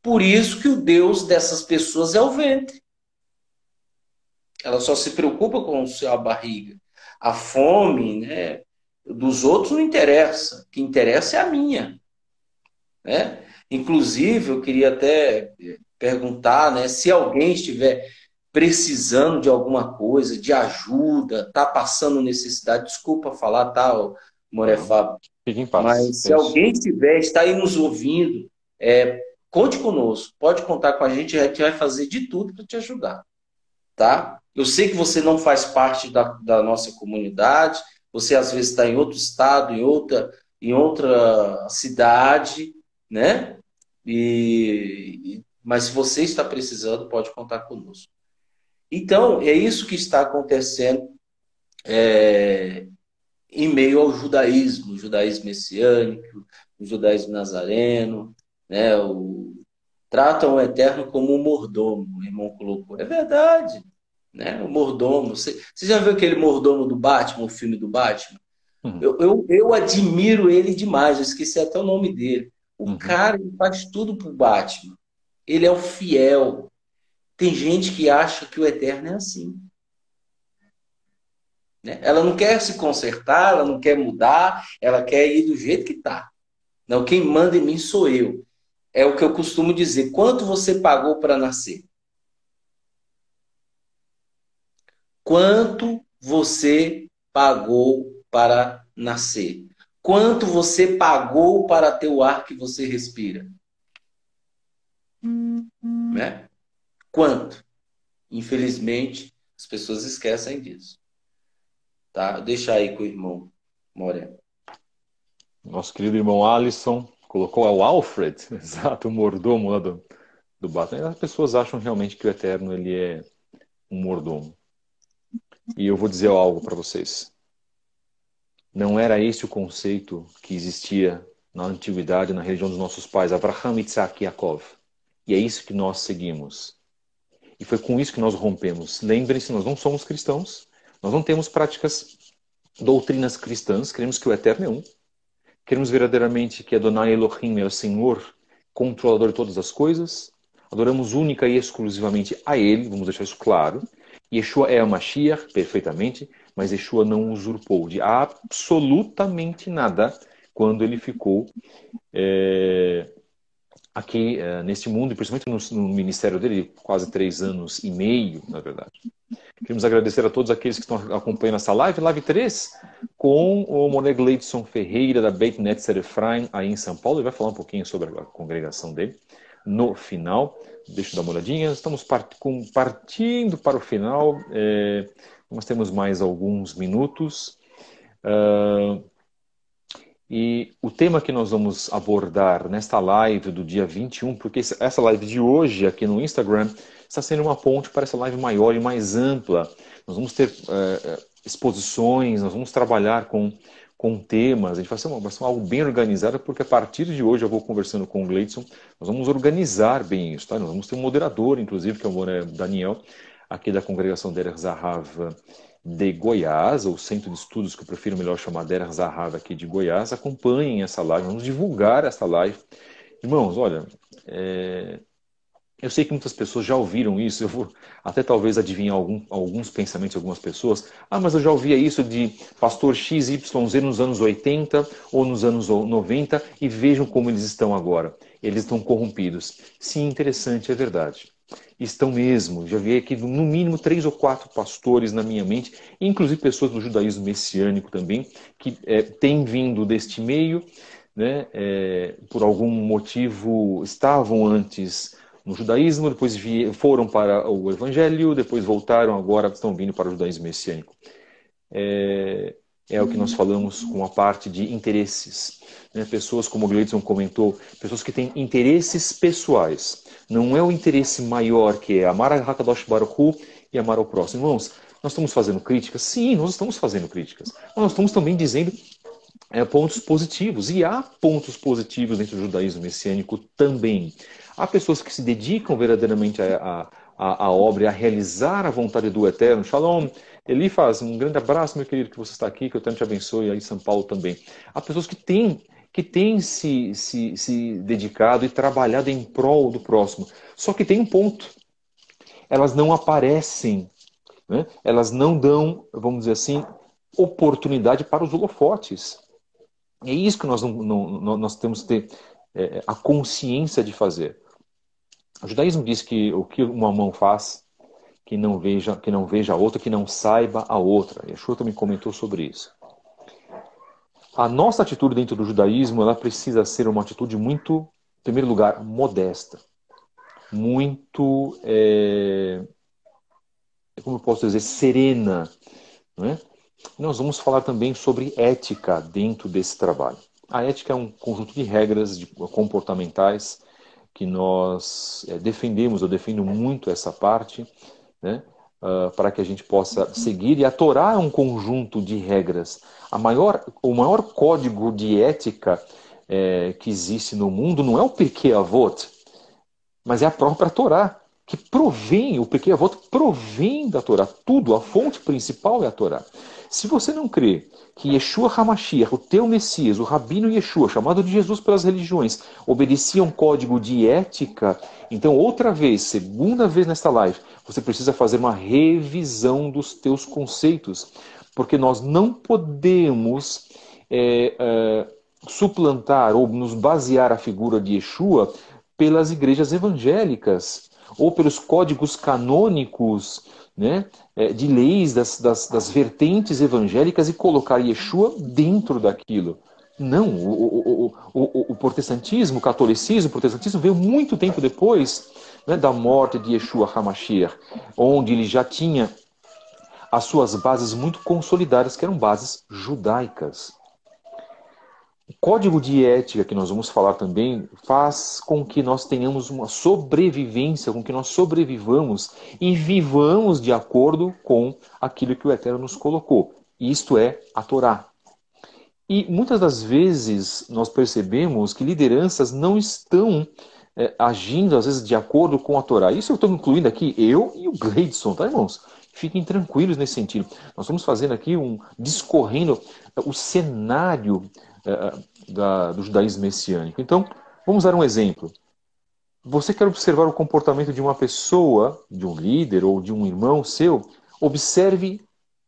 Por isso que o Deus dessas pessoas é o ventre. Ela só se preocupa com a sua barriga. A fome, né, dos outros não interessa. O que interessa é a minha. Né? Inclusive, eu queria até perguntar, né, se alguém estiver precisando de alguma coisa, de ajuda, está passando necessidade. Desculpa falar, tá, Morefá? Fique em paz. Mas se alguém está aí nos ouvindo, conte conosco, pode contar com a gente vai fazer de tudo para te ajudar, tá? Eu sei que você não faz parte da nossa comunidade, você às vezes está em outro estado, em outra cidade, né? Mas se você está precisando, pode contar conosco. Então, é isso que está acontecendo em meio ao judaísmo, o judaísmo messiânico, o judaísmo nazareno, né? Tratam o Eterno como um mordomo, o irmão colocou. É verdade, né? O mordomo. Você já viu aquele mordomo do Batman, o filme do Batman? Uhum. Eu admiro ele demais, eu esqueci até o nome dele. O cara, ele faz tudo pro Batman. Ele é o fiel. Tem gente que acha que o Eterno é assim. Né? Ela não quer se consertar, ela não quer mudar, ela quer ir do jeito que está. Não, quem manda em mim sou eu. É o que eu costumo dizer. Quanto você pagou para nascer? Quanto você pagou para nascer? Quanto você pagou para ter o ar que você respira? Né? Quanto? Infelizmente, as pessoas esquecem disso. Tá? Deixa aí com o irmão Moreno. Nosso querido irmão Alisson colocou o Alfred, exato, o mordomo lá do Batman. As pessoas acham realmente que o Eterno ele é um mordomo. E eu vou dizer algo para vocês. Não era esse o conceito que existia na antiguidade, na religião dos nossos pais, Abraham, Isaac e Yaakov. E é isso que nós seguimos. E foi com isso que nós rompemos. Lembrem-se, nós não somos cristãos, nós não temos práticas, doutrinas cristãs, queremos que o Eterno é um. Queremos verdadeiramente que Adonai Elohim é o Senhor, controlador de todas as coisas. Adoramos única e exclusivamente a Ele, vamos deixar isso claro. Yeshua é o Mashiach, perfeitamente, mas Yeshua não usurpou de absolutamente nada quando ele ficou aqui neste mundo, e principalmente no ministério dele, quase 3 anos e meio, na verdade. Queremos agradecer a todos aqueles que estão acompanhando essa live 3, com o Moné Gleidson Ferreira, da Beit Netzer Efraim, aí em São Paulo. Ele vai falar um pouquinho sobre a congregação dele no final. Deixa eu dar uma olhadinha. Estamos partindo para o final. Nós temos mais alguns minutos. E o tema que nós vamos abordar nesta live do dia 21, porque essa live de hoje aqui no Instagram está sendo uma ponte para essa live maior e mais ampla. Nós vamos ter exposições, nós vamos trabalhar com com temas. A gente vai ser algo bem organizado, porque a partir de hoje eu vou conversando com o Gleidson, nós vamos organizar bem isso, tá? Nós vamos ter um moderador, inclusive, que é o Daniel, aqui da congregação Derech Zahav de Goiás, ou Centro de Estudos, que eu prefiro melhor chamar Derech Zahav aqui de Goiás. Acompanhem essa live, vamos divulgar essa live. Irmãos, olha, eu sei que muitas pessoas já ouviram isso, eu vou até talvez adivinhar alguns pensamentos de algumas pessoas. Ah, mas eu já ouvia isso de pastor XYZ nos anos 80 ou nos anos 90 e vejam como eles estão agora. Eles estão corrompidos. Sim, interessante, é verdade. Estão mesmo. Já vi aqui no mínimo 3 ou 4 pastores na minha mente, inclusive pessoas do judaísmo messiânico também, que têm vindo deste meio, né, por algum motivo estavam antes no judaísmo, depois foram para o evangelho, depois voltaram, agora estão vindo para o judaísmo messiânico. É o que nós falamos com a parte de interesses. Né? Pessoas, como o Gleidson comentou, pessoas que têm interesses pessoais. Não é o interesse maior, que é amar a Hakadosh Baruch Hu e amar ao próximo. Irmãos, nós estamos fazendo críticas? Sim, nós estamos fazendo críticas. Mas nós estamos também dizendo pontos positivos. E há pontos positivos dentro do judaísmo messiânico também. Há pessoas que se dedicam verdadeiramente à obra, a realizar a vontade do Eterno. Shalom, Elifaz, um grande abraço, meu querido, que você está aqui, que o Eterno te abençoe, e aí em São Paulo também. Há pessoas que têm se dedicado e trabalhado em prol do próximo. Só que tem um ponto. Elas não aparecem, né? Elas não dão, vamos dizer assim, oportunidade para os holofotes. É isso que nós temos que ter a consciência de fazer. O judaísmo diz que o que uma mão faz, que não veja a outra, que não saiba a outra. Yeshua também comentou sobre isso. A nossa atitude dentro do judaísmo, ela precisa ser uma atitude muito, em primeiro lugar, modesta. Muito, como eu posso dizer, serena. Não é? Nós vamos falar também sobre ética dentro desse trabalho. A ética é um conjunto de regras comportamentais que nós defendemos, eu defendo muito essa parte, né, para que a gente possa seguir. E a Torá é um conjunto de regras. O maior código de ética que existe no mundo não é o Pirkei Avot, mas é a própria Torá, que provém, o Pirkei Avot provém da Torá. Tudo, a fonte principal é a Torá. Se você não crê que Yeshua HaMashiach, o teu Messias, o Rabino Yeshua, chamado de Jesus pelas religiões, obedecia um código de ética, então outra vez, segunda vez nesta live, você precisa fazer uma revisão dos teus conceitos, porque nós não podemos suplantar ou nos basear a figura de Yeshua pelas igrejas evangélicas ou pelos códigos canônicos, né, de leis das vertentes evangélicas e colocar Yeshua dentro daquilo. Não, o protestantismo, o catolicismo, o protestantismo veio muito tempo depois, né, da morte de Yeshua HaMashiach, onde ele já tinha as suas bases muito consolidadas, que eram bases judaicas. O código de ética que nós vamos falar também faz com que nós tenhamos uma sobrevivência, com que nós sobrevivamos e vivamos de acordo com aquilo que o Eterno nos colocou. Isto é a Torá. E muitas das vezes nós percebemos que lideranças não estão agindo, às vezes, de acordo com a Torá. Isso eu estou incluindo aqui, eu e o Gleidson, tá, irmãos? Fiquem tranquilos nesse sentido. Nós estamos fazendo aqui discorrendo o cenário do judaísmo messiânico. Então, vamos dar um exemplo. Você quer observar o comportamento de uma pessoa, de um líder ou de um irmão seu? Observe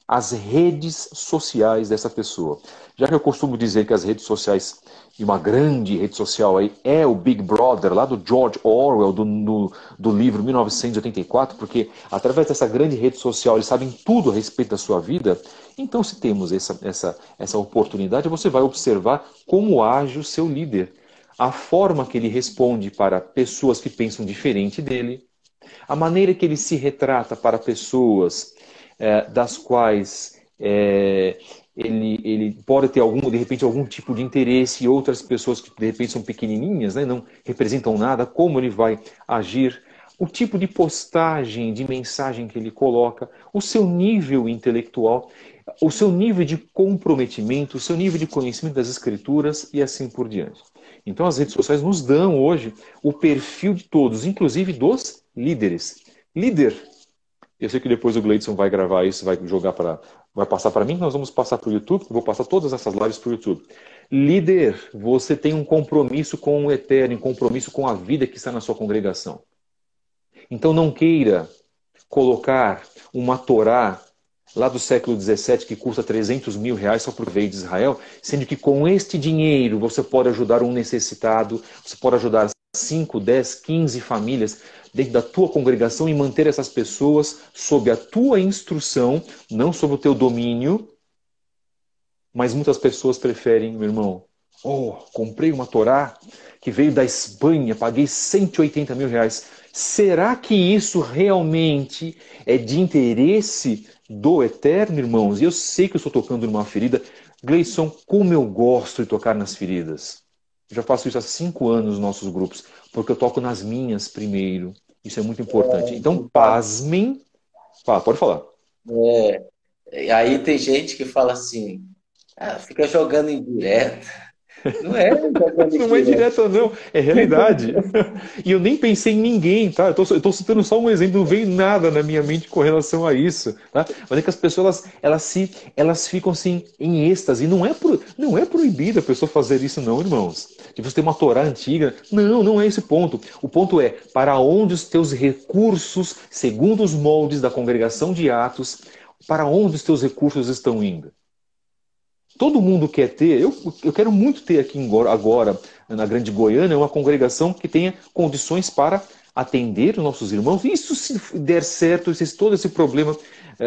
as redes sociais dessa pessoa. Já que eu costumo dizer que as redes sociais, e uma grande rede social aí, é o Big Brother, lá do George Orwell, do livro 1984, porque através dessa grande rede social eles sabem tudo a respeito da sua vida. Então, se temos essa oportunidade, você vai observar como age o seu líder, a forma que ele responde para pessoas que pensam diferente dele, a maneira que ele se retrata para pessoas das quais ele pode ter de repente algum tipo de interesse, e outras pessoas que de repente são pequenininhas, né, não representam nada, como ele vai agir, o tipo de postagem, de mensagem que ele coloca, o seu nível intelectual, o seu nível de comprometimento, o seu nível de conhecimento das escrituras e assim por diante. Então as redes sociais nos dão hoje o perfil de todos, inclusive dos líderes. Líder, eu sei que depois o Gleidson vai gravar isso, vai passar para mim, nós vamos passar para o YouTube, vou passar todas essas lives para o YouTube. Líder, você tem um compromisso com o eterno, um compromisso com a vida que está na sua congregação. Então não queira colocar uma Torá lá do século XVII que custa 300 mil reais só por veio de Israel, sendo que com este dinheiro você pode ajudar um necessitado, você pode ajudar 5, 10, 15 famílias dentro da tua congregação e manter essas pessoas sob a tua instrução, não sob o teu domínio. Mas muitas pessoas preferem, meu irmão, comprei uma Torá que veio da Espanha, paguei 180 mil reais. Será que isso realmente é de interesse do Eterno, irmãos? E eu sei que eu estou tocando numa ferida. Gleison, como eu gosto de tocar nas feridas. Eu já faço isso há 5 anos nos nossos grupos, porque eu toco nas minhas primeiro. Isso é muito importante. Então, pasmem. Pode falar. E aí tem gente que fala assim, fica jogando indireta. Não é jogando Não é indireta. direta, não. É realidade. E eu nem pensei em ninguém, tá? Eu tô citando só um exemplo, não veio nada na minha mente com relação a isso, tá? Mas é que as pessoas, elas ficam assim, em êxtase. Não é proibido a pessoa fazer isso, não, irmãos. De você ter uma Torá antiga. Não, não é esse o ponto. O ponto é, para onde os teus recursos, segundo os moldes da congregação de Atos, para onde os teus recursos estão indo? Todo mundo quer ter, eu quero muito ter aqui agora, na Grande Goiânia, uma congregação que tenha condições para atender os nossos irmãos. Isso se der certo, todo esse problema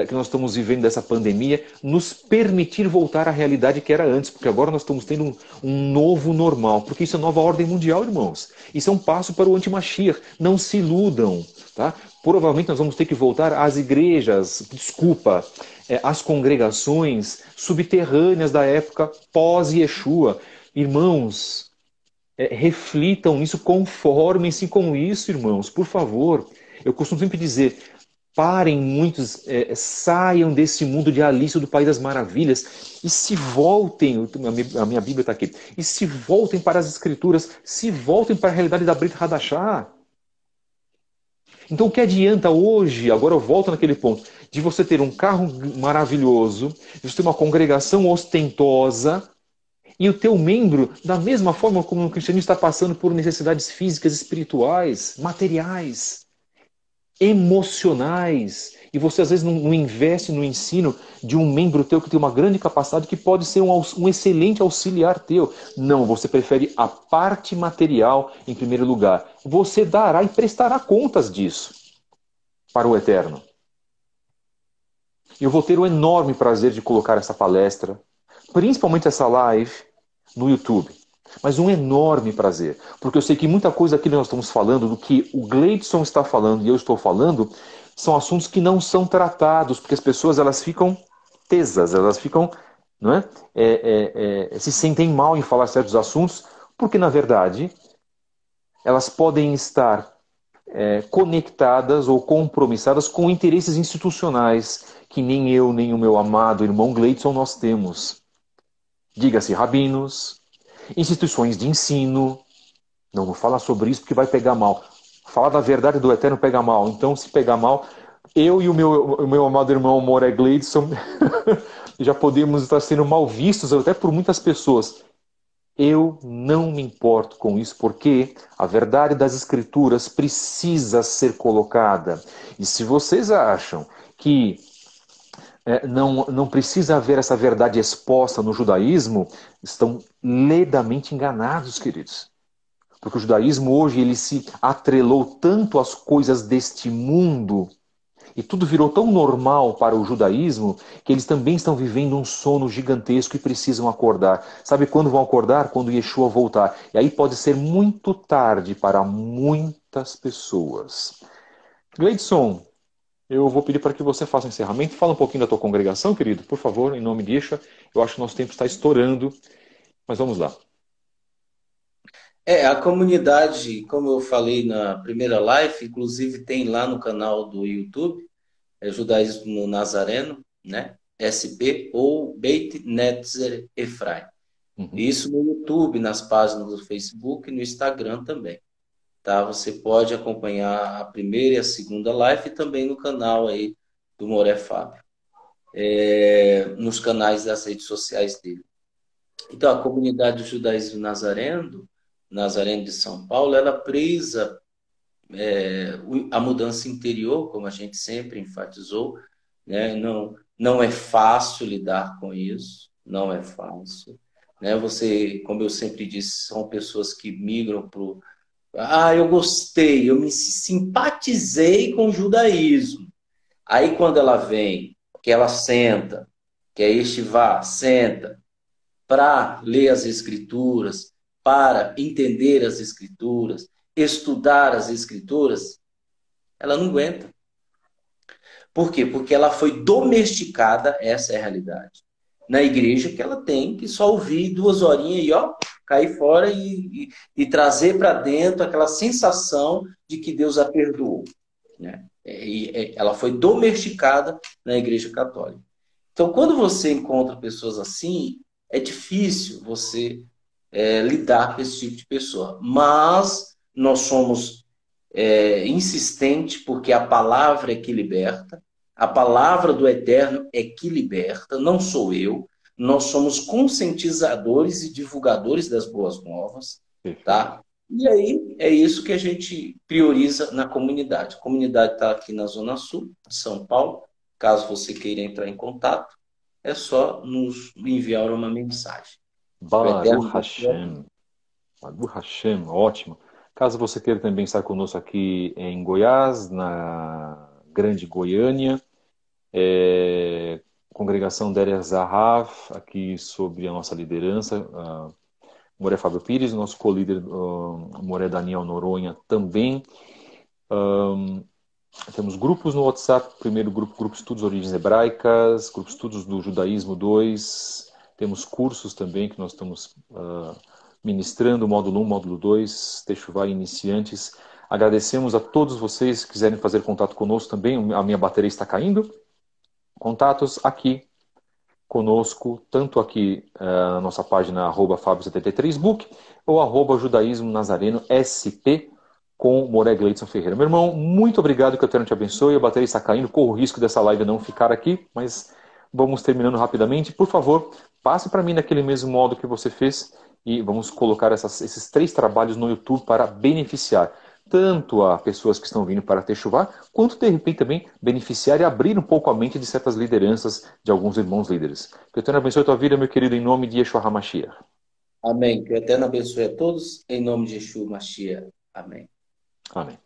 que nós estamos vivendo dessa pandemia, nos permitir voltar à realidade que era antes, porque agora nós estamos tendo um novo normal, porque isso é nova ordem mundial, irmãos. Isso é um passo para o anti-Mashiach. Não se iludam, tá? Provavelmente nós vamos ter que voltar às igrejas, às congregações subterrâneas da época pós-Yeshua. Irmãos, reflitam nisso, conformem-se com isso, irmãos, por favor. Eu costumo sempre dizer, parem muitos, saiam desse mundo de Alice do País das Maravilhas e se voltem, a minha Bíblia está aqui, e se voltem para as Escrituras, se voltem para a realidade da Brit Hadashah. Então o que adianta hoje, agora eu volto naquele ponto, de você ter um carro maravilhoso, de você ter uma congregação ostentosa, e o teu membro, da mesma forma como o cristianismo está passando por necessidades físicas, espirituais, materiais, emocionais, e você às vezes não investe no ensino de um membro teu que tem uma grande capacidade, que pode ser um excelente auxiliar teu. Não, você prefere a parte material em primeiro lugar. Você dará e prestará contas disso para o Eterno. Eu vou ter o enorme prazer de colocar essa palestra, principalmente essa live, no YouTube. Mas um enorme prazer, porque eu sei que muita coisa aqui que nós estamos falando, do que o Gleidson está falando e eu estou falando, são assuntos que não são tratados, porque as pessoas elas ficam tesas, elas ficam, não se sentem mal em falar certos assuntos, porque na verdade elas podem estar conectadas ou compromissadas com interesses institucionais que nem eu, nem o meu amado irmão Gleidson nós temos. Diga-se rabinos, instituições de ensino. Não fala sobre isso porque vai pegar mal. Falar da verdade do Eterno pega mal. Então, se pegar mal, eu e o meu amado irmão Moré Gleidson já podemos estar sendo mal vistos até por muitas pessoas. Eu não me importo com isso, porque a verdade das Escrituras precisa ser colocada. E se vocês acham que não precisa haver essa verdade exposta no judaísmo, estão ledamente enganados, queridos. Porque o judaísmo hoje ele se atrelou tanto às coisas deste mundo e tudo virou tão normal para o judaísmo que eles também estão vivendo um sono gigantesco e precisam acordar. Sabe quando vão acordar? Quando Yeshua voltar. E aí pode ser muito tarde para muitas pessoas. Gleidson, eu vou pedir para que você faça o encerramento. Fala um pouquinho da tua congregação, querido, por favor, em nome de Yeshua. Eu acho que nosso tempo está estourando, mas vamos lá. A comunidade, como eu falei na primeira live, inclusive tem lá no canal do YouTube, Judaísmo Nazareno, né? SP ou Beit Netzer Efraim. Uhum. Isso no YouTube, nas páginas do Facebook e no Instagram também. Tá? Você pode acompanhar a primeira e a segunda live e também no canal aí do Moré Fábio, nos canais das redes sociais dele. Então, a comunidade do judaísmo nazareno, Nazareno de São Paulo, ela preza a mudança interior, como a gente sempre enfatizou, né? Não é fácil lidar com isso, não é fácil. Né? Você, como eu sempre disse, são pessoas que migram para o. Ah, eu gostei, eu me simpatizei com o judaísmo. Aí, quando ela vem, que ela senta, que é estivá, senta, para ler as escrituras, para entender as escrituras, estudar as escrituras, ela não aguenta. Por quê? Porque ela foi domesticada, essa é a realidade. Na igreja que ela tem que só ouvir 2 horinhas e ó, cair fora e trazer para dentro aquela sensação de que Deus a perdoou. Né? Ela foi domesticada na igreja católica. Então, quando você encontra pessoas assim, é difícil você lidar com esse tipo de pessoa. Mas nós somos insistentes porque a palavra é que liberta, a palavra do Eterno é que liberta, não sou eu. Nós somos conscientizadores e divulgadores das boas novas, Perfeito. tá? E aí é isso que a gente prioriza na comunidade. A comunidade está aqui na Zona Sul de São Paulo. Caso você queira entrar em contato, é só nos enviar uma mensagem. Que o Baruch Eterno Hashem. Baruch Hashem, ótimo. Caso você queira também estar conosco aqui em Goiás, na Grande Goiânia, congregação Derer Zahav, aqui sobre a nossa liderança, Moré Fábio Pires, nosso co-líder Moré Daniel Noronha também. Temos grupos no WhatsApp, primeiro grupo Estudos Origens Hebraicas, grupo Estudos do Judaísmo 2, temos cursos também que nós estamos ministrando, módulo 1, módulo 2, Techuvá Iniciantes. Agradecemos a todos vocês que quiserem fazer contato conosco também, a minha bateria está caindo. Contatos aqui conosco, tanto aqui na nossa página @fabio73book ou @judaísmo nazareno SP com Moré Gleidson Ferreira. Meu irmão, muito obrigado, que o Eterno te abençoe. A bateria está caindo, corro o risco dessa live não ficar aqui, mas vamos terminando rapidamente. Por favor, passe para mim naquele mesmo modo que você fez e vamos colocar esses 3 trabalhos no YouTube para beneficiar tanto a pessoas que estão vindo para Techuvá, quanto de repente também beneficiar e abrir um pouco a mente de certas lideranças, de alguns irmãos líderes. Que o Eterno abençoe a tua vida, meu querido, em nome de Yeshua HaMashiach. Amém. Que o Eterno abençoe a todos, em nome de Yeshua Mashiach. Amém. Amém.